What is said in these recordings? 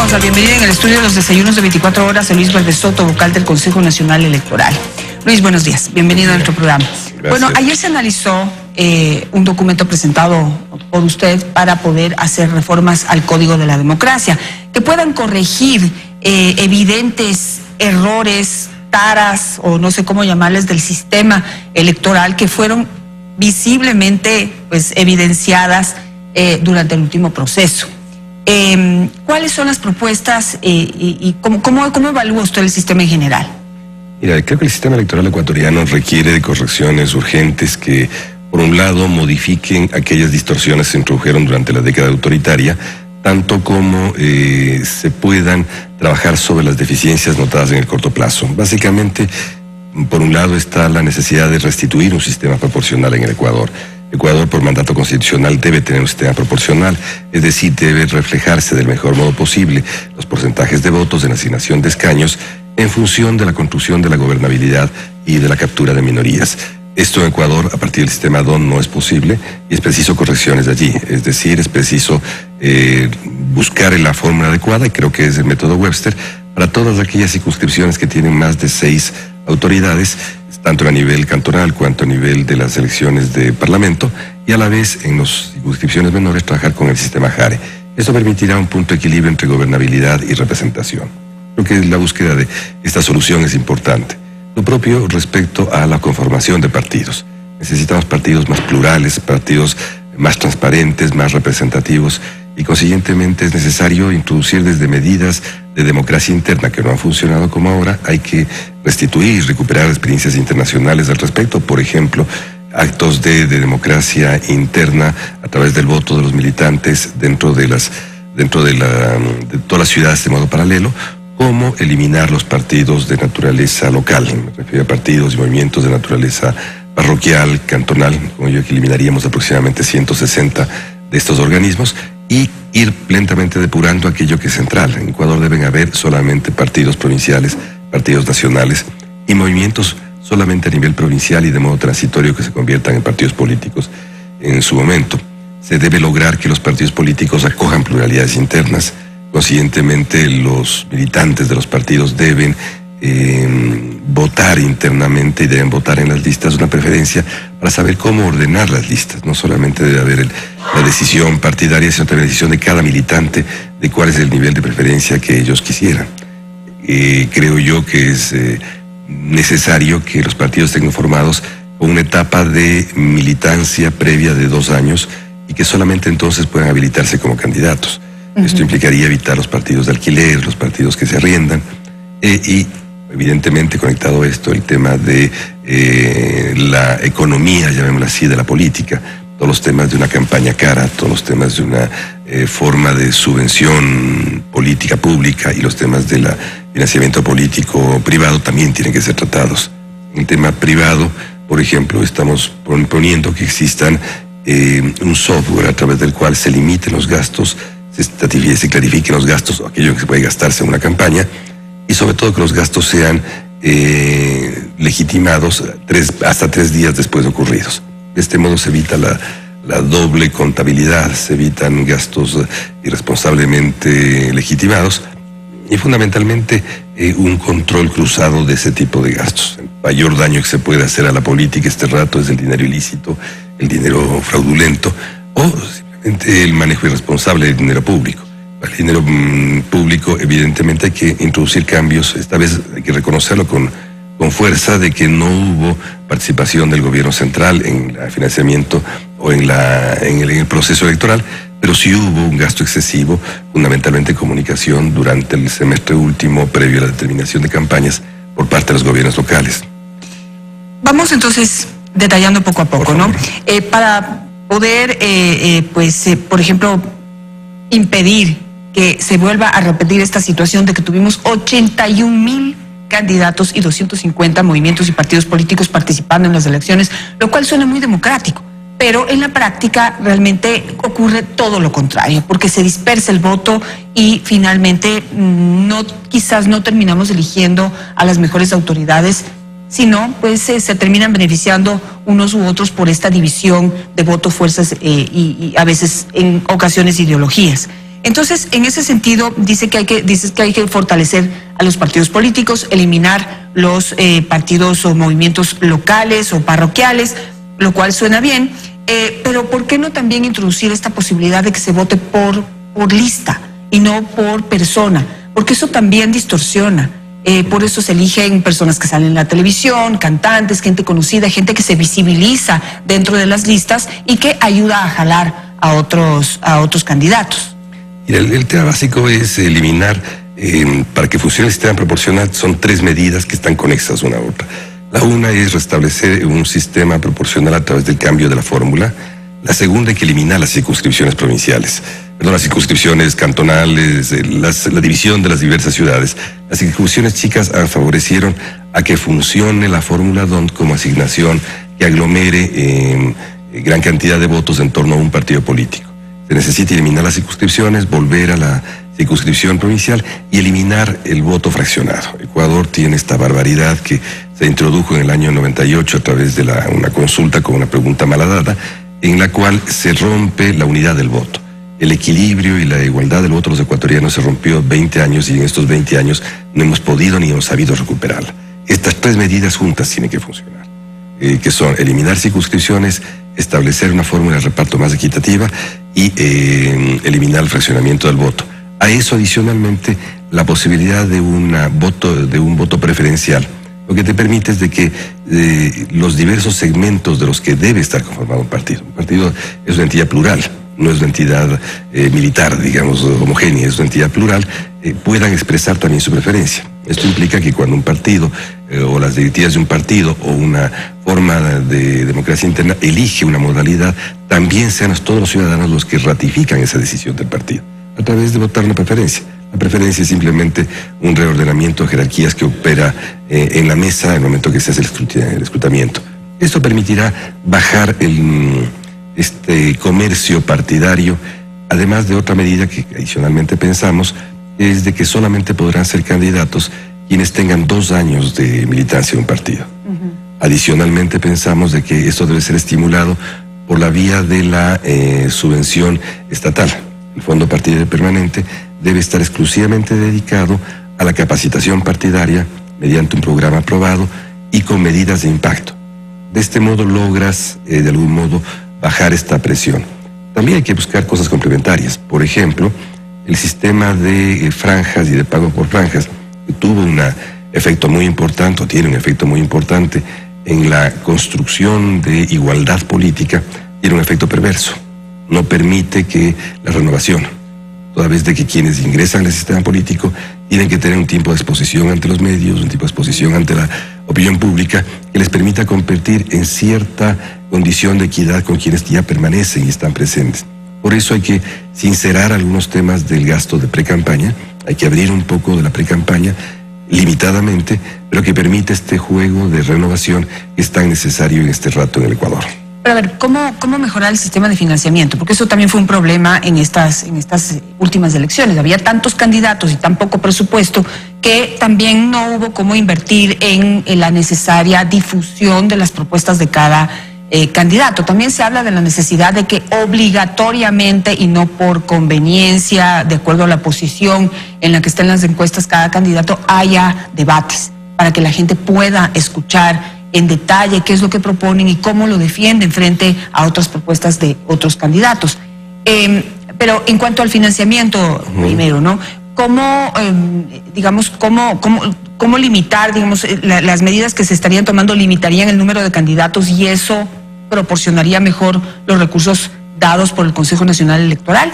damos la bienvenida en el estudio de los desayunos de 24 horas a Luis Valdez Soto, vocal del Consejo Nacional Electoral. Luis, buenos días. Bienvenido a nuestro programa. Gracias. Bueno, ayer se analizó un documento presentado por usted para poder hacer reformas al Código de la Democracia que puedan corregir evidentes errores, taras o no sé cómo llamarles del sistema electoral que fueron visiblemente evidenciadas durante el último proceso. ¿Cuáles son las propuestas y cómo evalúa usted el sistema en general? Mira, creo que el sistema electoral ecuatoriano requiere de correcciones urgentes que, por un lado, modifiquen aquellas distorsiones que se introdujeron durante la década autoritaria, tanto como se puedan trabajar sobre las deficiencias notadas en el corto plazo. Básicamente, por un lado está la necesidad de restituir un sistema proporcional en el Ecuador. Ecuador, por mandato constitucional, debe tener un sistema proporcional, es decir, debe reflejarse del mejor modo posible los porcentajes de votos en la asignación de escaños en función de la construcción de la gobernabilidad y de la captura de minorías. Esto en Ecuador, a partir del sistema DON, no es posible y es preciso correcciones de allí. Es decir, es preciso buscar la fórmula adecuada, y creo que es el método Webster, para todas aquellas circunscripciones que tienen más de 6 autoridades, tanto a nivel cantonal cuanto a nivel de las elecciones de parlamento, y a la vez en las circunscripciones menores trabajar con el sistema JARE. Esto permitirá un punto de equilibrio entre gobernabilidad y representación. Creo que la búsqueda de esta solución es importante. Lo propio respecto a la conformación de partidos. Necesitamos partidos más plurales, partidos más transparentes, más representativos, y consiguientemente es necesario introducir desde medidas de democracia interna que no han funcionado como ahora. Hay que restituir y recuperar experiencias internacionales al respecto, por ejemplo, actos de democracia interna a través del voto de los militantes dentro de todas las ciudades de modo paralelo, como eliminar los partidos de naturaleza local, me refiero a partidos y movimientos de naturaleza parroquial, cantonal, como yo, que eliminaríamos aproximadamente 160 de estos organismos, y ir lentamente depurando aquello que es central. En Ecuador deben haber solamente partidos provinciales, partidos nacionales y movimientos solamente a nivel provincial y de modo transitorio que se conviertan en partidos políticos en su momento. Se debe lograr que los partidos políticos acojan pluralidades internas. Consiguientemente, los militantes de los partidos deben votar internamente y deben votar en las listas una preferencia para saber cómo ordenar las listas. No solamente debe haber la decisión partidaria, sino también la decisión de cada militante de cuál es el nivel de preferencia que ellos quisieran. Creo yo que es necesario que los partidos estén formados con una etapa de militancia previa de 2 años y que solamente entonces puedan habilitarse como candidatos. Esto implicaría evitar los partidos de alquiler, los partidos que se arriendan, y evidentemente conectado a esto el tema de la economía, llamémoslo así, de la política, todos los temas de una campaña cara, todos los temas de una forma de subvención política pública y los temas del financiamiento político privado también tienen que ser tratados. En el tema privado, por ejemplo, estamos proponiendo que existan un software a través del cual se limiten los gastos, se clarifiquen los gastos, aquello que se puede gastarse en una campaña, y sobre todo que los gastos sean legitimados hasta 3 días después de ocurridos. De este modo se evita la doble contabilidad, se evitan gastos irresponsablemente legitimados y fundamentalmente un control cruzado de ese tipo de gastos. El mayor daño que se puede hacer a la política este rato es el dinero ilícito, el dinero fraudulento o simplemente el manejo irresponsable del dinero público. Para el dinero público, evidentemente, hay que introducir cambios. Esta vez hay que reconocerlo con fuerza, de que no hubo participación del gobierno central en el financiamiento o en el proceso electoral, pero sí hubo un gasto excesivo, fundamentalmente en comunicación, durante el semestre último, previo a la determinación de campañas por parte de los gobiernos locales. Vamos entonces detallando poco a poco, ¿no? Para poder, por ejemplo, impedir que se vuelva a repetir esta situación de que tuvimos 81,000 candidatos y 250 movimientos y partidos políticos participando en las elecciones, lo cual suena muy democrático, pero en la práctica realmente ocurre todo lo contrario, porque se dispersa el voto y finalmente quizás no terminamos eligiendo a las mejores autoridades, sino se terminan beneficiando unos u otros por esta división de voto, fuerzas y a veces en ocasiones ideologías. Entonces, en ese sentido, dices que hay que fortalecer a los partidos políticos, eliminar los partidos o movimientos locales o parroquiales, lo cual suena bien, pero ¿por qué no también introducir esta posibilidad de que se vote por lista y no por persona? Porque eso también distorsiona. Por eso se eligen personas que salen en la televisión, cantantes, gente conocida, gente que se visibiliza dentro de las listas y que ayuda a jalar a otros candidatos. Mira, el tema básico es eliminar, para que funcione el sistema proporcional, son 3 medidas que están conexas una a otra. La una es restablecer un sistema proporcional a través del cambio de la fórmula. La segunda, hay que eliminar las circunscripciones provinciales. Las circunscripciones cantonales, la división de las diversas ciudades. Las circunscripciones chicas favorecieron a que funcione la fórmula DONT como asignación que aglomere gran cantidad de votos en torno a un partido político. Se necesita eliminar las circunscripciones, volver a la circunscripción provincial y eliminar el voto fraccionado. Ecuador tiene esta barbaridad que se introdujo en el año 98 a través de una consulta con una pregunta malhadada, en la cual se rompe la unidad del voto. El equilibrio y la igualdad del voto de los ecuatorianos se rompió 20 años y en estos 20 años no hemos podido ni hemos sabido recuperarla. Estas 3 medidas juntas tienen que funcionar, que son eliminar circunscripciones, establecer una fórmula de reparto más equitativa y eliminar el fraccionamiento del voto. A eso adicionalmente la posibilidad de un voto preferencial, lo que te permite es de que los diversos segmentos de los que debe estar conformado un partido. Un partido es una entidad plural, no es una entidad militar, digamos, homogénea, es una entidad plural, puedan expresar también su preferencia. Esto implica que cuando un partido o las directivas de un partido o una forma de democracia interna elige una modalidad, también sean todos los ciudadanos los que ratifican esa decisión del partido, a través de votar una preferencia. La preferencia es simplemente un reordenamiento de jerarquías que opera en la mesa en el momento que se hace el escrutamiento. Esto permitirá bajar este comercio partidario, además de otra medida que adicionalmente pensamos, es de que solamente podrán ser candidatos quienes tengan 2 años de militancia en un partido. Adicionalmente pensamos de que esto debe ser estimulado por la vía de la subvención estatal. El Fondo Partidario Permanente debe estar exclusivamente dedicado a la capacitación partidaria mediante un programa aprobado y con medidas de impacto. De este modo logras, de algún modo, bajar esta presión. También hay que buscar cosas complementarias. Por ejemplo, el sistema de franjas y de pago por franjas tuvo un efecto muy importante, o tiene un efecto muy importante en la construcción de igualdad política, tiene un efecto perverso. No permite que la renovación, toda vez de que quienes ingresan al sistema político tienen que tener un tiempo de exposición ante los medios, un tipo de exposición ante la opinión pública, que les permita competir en cierta condición de equidad con quienes ya permanecen y están presentes. Por eso hay que sincerar algunos temas del gasto de precampaña, hay que abrir un poco de la precampaña limitadamente, pero que permite este juego de renovación que es tan necesario en este rato en el Ecuador. Pero a ver, ¿cómo mejorar el sistema de financiamiento? Porque eso también fue un problema en estas últimas elecciones. Había tantos candidatos y tan poco presupuesto que también no hubo cómo invertir en la necesaria difusión de las propuestas de cada candidato. También se habla de la necesidad de que obligatoriamente y no por conveniencia, de acuerdo a la posición en la que estén las encuestas cada candidato, haya debates para que la gente pueda escuchar en detalle qué es lo que proponen y cómo lo defienden frente a otras propuestas de otros candidatos. Pero en cuanto al financiamiento, primero, ¿no? ¿Cómo limitar, las medidas que se estarían tomando limitarían el número de candidatos y eso proporcionaría mejor los recursos dados por el Consejo Nacional Electoral?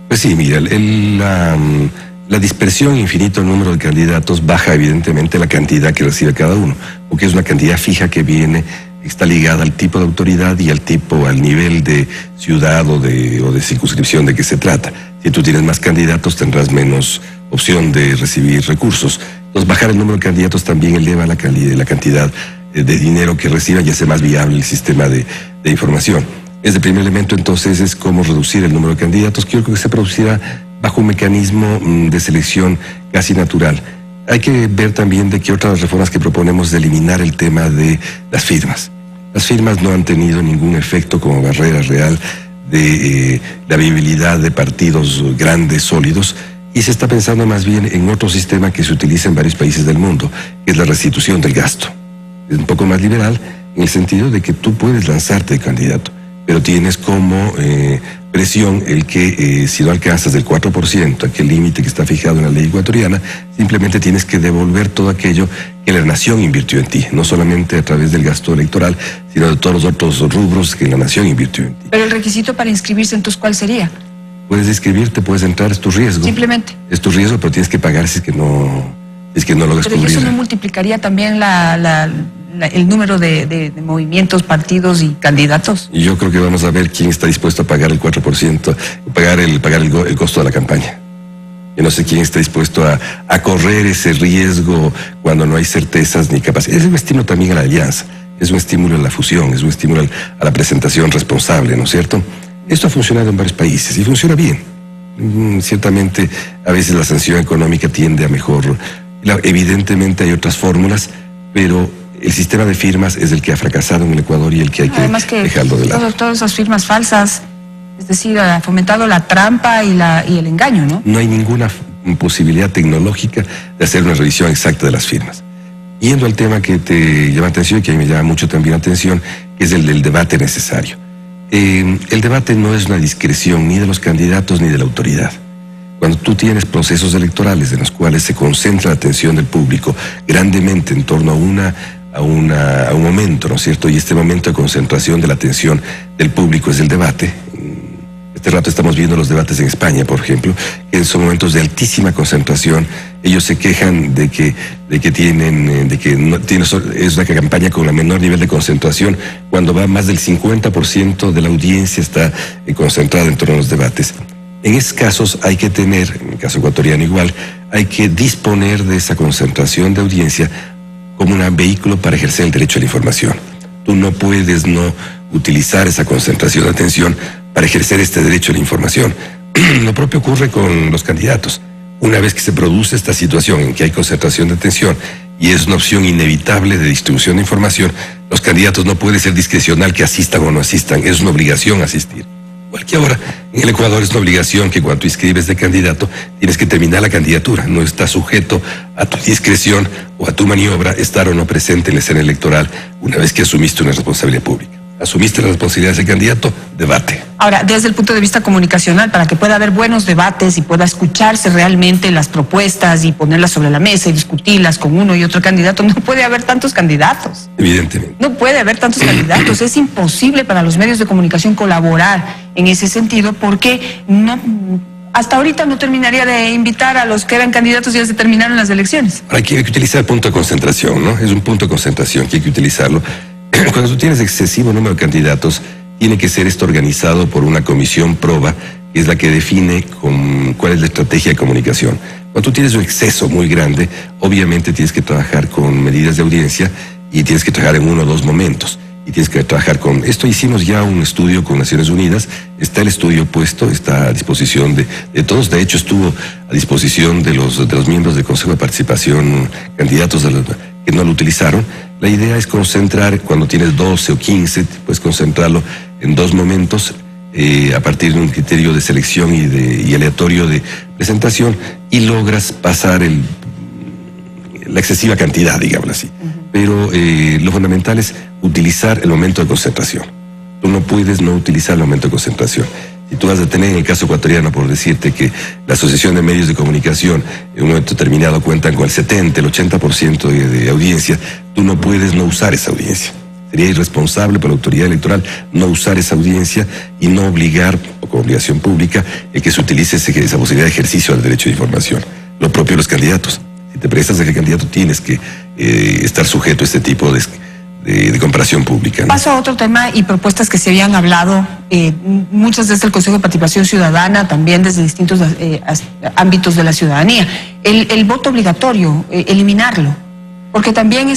Pues sí, mira, la dispersión infinito número de candidatos baja evidentemente la cantidad que recibe cada uno, porque es una cantidad fija que está ligada al tipo de autoridad y al nivel de ciudad o de circunscripción de que se trata. Si tú tienes más candidatos tendrás menos opción de recibir recursos. Entonces bajar el número de candidatos también eleva la cantidad de dinero que reciban y hace más viable el sistema de información. El primer elemento entonces es cómo reducir el número de candidatos, que yo creo que se producirá bajo un mecanismo de selección casi natural. Hay que ver también de que otras reformas que proponemos de eliminar el tema de las firmas. Las firmas no han tenido ningún efecto como barrera real de la viabilidad de partidos grandes, sólidos, y se está pensando más bien en otro sistema que se utiliza en varios países del mundo, que es la restitución del gasto. Es un poco más liberal en el sentido de que tú puedes lanzarte de candidato, pero tienes como presión el que si no alcanzas del 4%, aquel límite que está fijado en la ley ecuatoriana, simplemente tienes que devolver todo aquello que la nación invirtió en ti, no solamente a través del gasto electoral, sino de todos los otros rubros que la nación invirtió en ti. Pero el requisito para inscribirse, entonces, ¿cuál sería? Puedes inscribirte, puedes entrar, es tu riesgo. Simplemente. Es tu riesgo, pero tienes que pagar si es que no logras cubrir. Pero eso no multiplicaría también el número de movimientos, partidos y candidatos. Y yo creo que vamos a ver quién está dispuesto a pagar el 4%, pagar el costo de la campaña. Yo no sé quién está dispuesto a correr ese riesgo cuando no hay certezas ni capacidad. Es un estímulo también a la alianza, es un estímulo a la fusión, es un estímulo a la presentación responsable, ¿no es cierto? Esto ha funcionado en varios países y funciona bien. Ciertamente, a veces la sanción económica tiende a mejor. Evidentemente hay otras fórmulas, pero el sistema de firmas es el que ha fracasado en el Ecuador y el que hay que dejarlo de lado. Todas esas firmas falsas, es decir, ha fomentado la trampa y el engaño, ¿no? No hay ninguna posibilidad tecnológica de hacer una revisión exacta de las firmas. Yendo al tema que te llama atención y que a mí me llama mucho también la atención, que es el del debate necesario. El debate no es una discreción ni de los candidatos ni de la autoridad. Cuando tú tienes procesos electorales en los cuales se concentra la atención del público grandemente en torno a un momento, ¿no es cierto? Y este momento de concentración de la atención del público es el debate. Este rato estamos viendo los debates en España, por ejemplo, que son momentos de altísima concentración. Ellos se quejan de que es una campaña con el menor nivel de concentración, cuando va más del 50% de la audiencia está concentrada en torno a los debates. En esos casos hay que tener, en el caso ecuatoriano igual, hay que disponer de esa concentración de audiencia como un vehículo para ejercer el derecho a la información. Tú no puedes no utilizar esa concentración de atención para ejercer este derecho a la información. Lo propio ocurre con los candidatos. Una vez que se produce esta situación en que hay concentración de atención y es una opción inevitable de distribución de información, los candidatos no puede ser discrecional que asistan o no asistan, es una obligación asistir. Igual que ahora, en el Ecuador es una obligación que cuando tú inscribes de candidato, tienes que terminar la candidatura, no está sujeto a tu discreción o a tu maniobra estar o no presente en la escena electoral una vez que asumiste una responsabilidad pública. Asumiste la responsabilidad de ese candidato, debate. Ahora, desde el punto de vista comunicacional, para que pueda haber buenos debates y pueda escucharse realmente las propuestas y ponerlas sobre la mesa y discutirlas con uno y otro candidato, no puede haber tantos candidatos. Evidentemente. No puede haber tantos candidatos. Es imposible para los medios de comunicación colaborar en ese sentido porque hasta ahorita no terminaría de invitar a los que eran candidatos y ya se terminaron las elecciones. Ahora hay que utilizar el punto de concentración, ¿no? Es un punto de concentración que hay que utilizarlo. Cuando tú tienes excesivo número de candidatos, tiene que ser esto organizado por una comisión proba, que es la que define cuál es la estrategia de comunicación. Cuando tú tienes un exceso muy grande, obviamente tienes que trabajar con medidas de audiencia y tienes que trabajar en uno o dos momentos. Y tienes que trabajar con esto. Hicimos ya un estudio con Naciones Unidas, está el estudio puesto, está a disposición de todos. De hecho, estuvo a disposición de los miembros del Consejo de Participación, candidatos que no lo utilizaron. La idea es concentrar, cuando tienes 12 o 15, puedes concentrarlo en dos momentos a partir de un criterio de selección y aleatorio de presentación, y logras pasar la excesiva cantidad, digámoslo así. Pero lo fundamental es utilizar el momento de concentración. Tú no puedes no utilizar el momento de concentración. Si tú vas a tener, en el caso ecuatoriano, por decirte que la Asociación de Medios de Comunicación en un momento determinado cuentan con el 70, el 80% de audiencia, tú no puedes no usar esa audiencia. Sería irresponsable para la autoridad electoral no usar esa audiencia y no obligar, como obligación pública, el que se utilice esa posibilidad de ejercicio del derecho de información. Lo propio de los candidatos. Si te prestas a que el candidato tienes que estar sujeto a este tipo de comparación pública, ¿no? Paso a otro tema y propuestas que se habían hablado, muchas desde el Consejo de Participación Ciudadana, también desde distintos ámbitos de la ciudadanía. El voto obligatorio, eliminarlo, porque también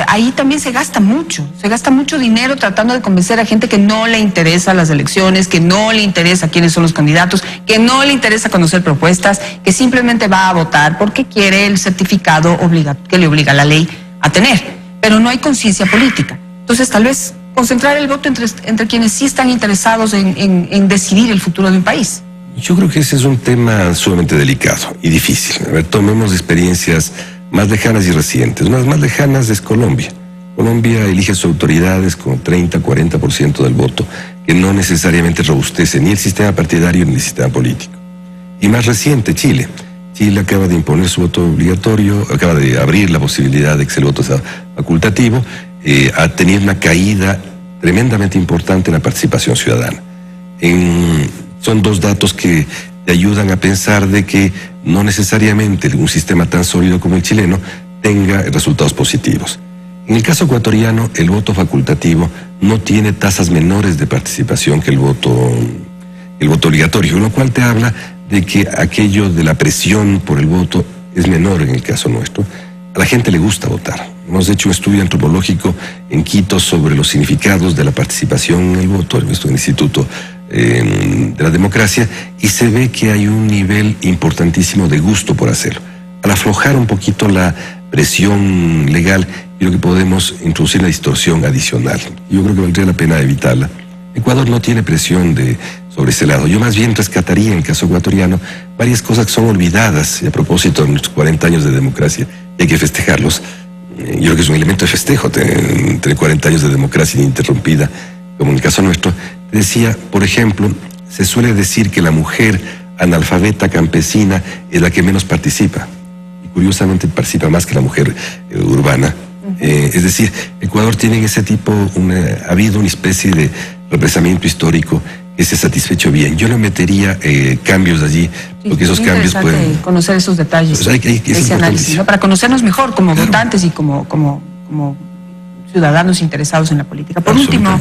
ahí también se gasta mucho dinero tratando de convencer a gente que no le interesa las elecciones, que no le interesa quiénes son los candidatos, que no le interesa conocer propuestas, que simplemente va a votar porque quiere el certificado que le obliga la ley a tener. Pero no hay conciencia política. Entonces, tal vez concentrar el voto entre quienes sí están interesados en decidir el futuro de un país. Yo creo que ese es un tema sumamente delicado y difícil. A ver, tomemos experiencias más lejanas y recientes. Una de las más lejanas es Colombia. Colombia elige a sus autoridades con 30-40% del voto, que no necesariamente robustece ni el sistema partidario ni el sistema político. Y más reciente, Chile. Chile acaba de imponer su voto obligatorio, acaba de abrir la posibilidad de que el voto sea facultativo, ha tenido una caída tremendamente importante en la participación ciudadana. Son dos datos que te ayudan a pensar de que no necesariamente un sistema tan sólido como el chileno tenga resultados positivos. En el caso ecuatoriano, el voto facultativo no tiene tasas menores de participación que el voto obligatorio, lo cual te habla de que aquello de la presión por el voto es menor en el caso nuestro. A la gente le gusta votar. Hemos hecho un estudio antropológico en Quito sobre los significados de la participación en el voto, el Instituto de la Democracia, y se ve que hay un nivel importantísimo de gusto por hacerlo. Al aflojar un poquito la presión legal, creo que podemos introducir una distorsión adicional. Yo creo que valdría la pena evitarla. Ecuador no tiene presión sobre ese lado. Yo más bien rescataría en el caso ecuatoriano varias cosas que son olvidadas, y a propósito de nuestros 40 años de democracia, hay que festejarlos. Yo creo que es un elemento de festejo tener 40 años de democracia ininterrumpida, como en el caso nuestro. Decía, por ejemplo, se suele decir que la mujer analfabeta campesina es la que menos participa. Y curiosamente participa más que la mujer urbana. Es decir, Ecuador tiene en ese tipo, ha habido una especie de represamiento histórico que se satisfecho bien. Yo no metería cambios allí, porque esos cambios pueden... conocer esos detalles, pues ese análisis, ¿no? Para conocernos mejor como votantes y como ciudadanos interesados en la política. Por último,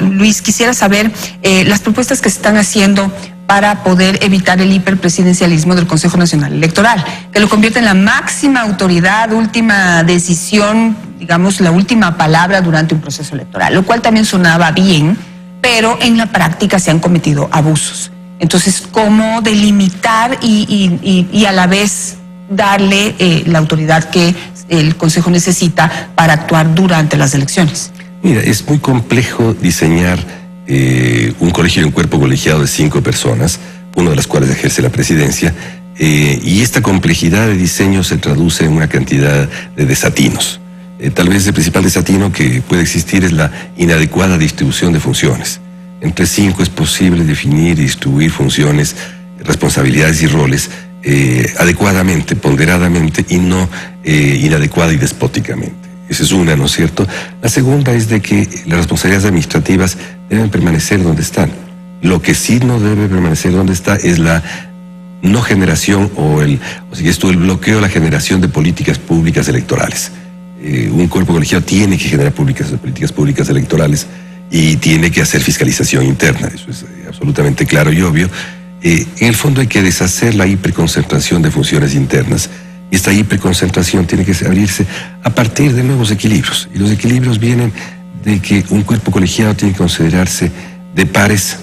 Luis, quisiera saber las propuestas que se están haciendo para poder evitar el hiperpresidencialismo del Consejo Nacional Electoral, que lo convierte en la máxima autoridad, última decisión, digamos, la última palabra durante un proceso electoral, lo cual también sonaba bien, pero en la práctica se han cometido abusos. Entonces, ¿cómo delimitar y a la vez darle la autoridad que el Consejo necesita para actuar durante las elecciones? Mira, es muy complejo diseñar un colegio y un cuerpo colegiado de 5 personas, una de las cuales ejerce la presidencia, y esta complejidad de diseño se traduce en una cantidad de desatinos. Tal vez el principal desatino que puede existir es la inadecuada distribución de funciones. Entre 5 es posible definir y distribuir funciones, responsabilidades y roles adecuadamente, ponderadamente, y no inadecuada y despóticamente. Esa es una, ¿no es cierto? La segunda es de que las responsabilidades administrativas deben permanecer donde están. Lo que sí no debe permanecer donde está es la no generación el bloqueo de la generación de políticas públicas electorales. Un cuerpo colegiado tiene que generar políticas públicas electorales y tiene que hacer fiscalización interna. Eso es absolutamente claro y obvio. En el fondo hay que deshacer la hiperconcentración de funciones internas. Y esta hiperconcentración tiene que abrirse a partir de nuevos equilibrios. Y los equilibrios vienen de que un cuerpo colegiado tiene que considerarse de pares,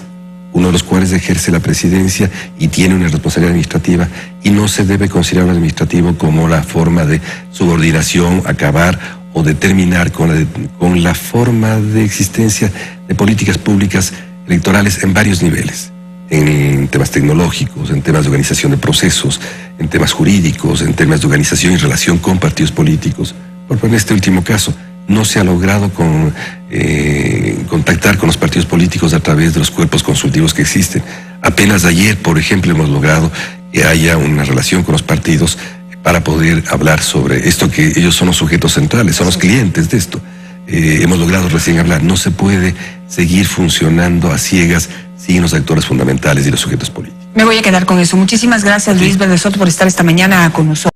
uno de los cuales ejerce la presidencia y tiene una responsabilidad administrativa, y no se debe considerar un administrativo como la forma de subordinación, acabar o determinar con la forma de existencia de políticas públicas electorales en varios niveles. En temas tecnológicos, en temas de organización de procesos, en temas jurídicos, en temas de organización y relación con partidos políticos. Porque en este último caso no se ha logrado contactar con los partidos políticos a través de los cuerpos consultivos que existen. Apenas ayer, por ejemplo, hemos logrado que haya una relación con los partidos para poder hablar sobre esto, que ellos son los sujetos centrales, son los clientes de esto. Hemos logrado recién hablar. No se puede seguir funcionando a ciegas sin los actores fundamentales y los sujetos políticos. Me voy a quedar con eso. Muchísimas gracias, Luis Verde Soto, por estar esta mañana con nosotros.